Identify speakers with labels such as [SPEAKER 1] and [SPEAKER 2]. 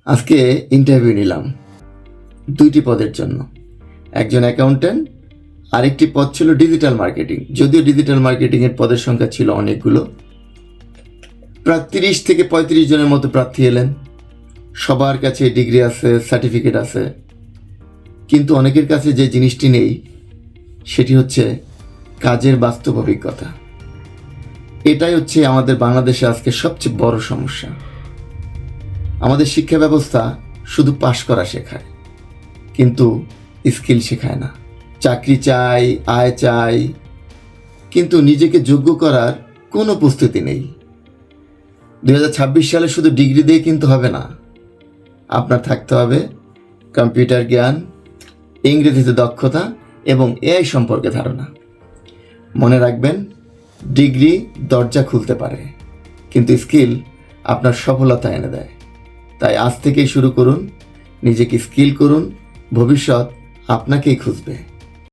[SPEAKER 1] আজকে ইন্টারভিউ নিলাম 2টি পদের জন্য। একজন অ্যাকাউন্ট্যান্ট, আরেকটি পদ ছিল ডিজিটাল মার্কেটিং। যদিও ডিজিটাল মার্কেটিংয়ের পদের সংখ্যা ছিল অনেকগুলো। প্রায় 30 থেকে 35 জনের মতো প্রার্থী এলেন। সবার কাছে ডিগ্রি আছে, সার্টিফিকেট আছে, কিন্তু অনেকের কাছে যে জিনিসটি নেই সেটি হচ্ছে কাজের বাস্তব অভিজ্ঞতা। এটাই হচ্ছে আমাদের বাংলাদেশে আজকে সবচেয়ে বড় সমস্যা। আমাদের শিক্ষা ব্যবস্থা শুধু পাশ করা শেখায়, কিন্তু স্কিল শেখায় না। চাকরি চাই, আয় চাই, কিন্তু নিজেকে যোগ্য করার কোনো প্রস্তুতি নেই। 2026 সালে শুধু ডিগ্রি দিয়ে কিন্তু হবে না। আপনার থাকতে হবে কম্পিউটার জ্ঞান, ইংরেজিতে দক্ষতা এবং এআই সম্পর্কে ধারণা। মনে রাখবেন, ডিগ্রি দরজা খুলতে পারে, কিন্তু স্কিল আপনার সফলতা এনে দেয়। তাই আজ থেকেই শুরু করুন, নিজেকে স্কিল করুন, ভবিষ্যৎ আপনাকেই খুঁজবে।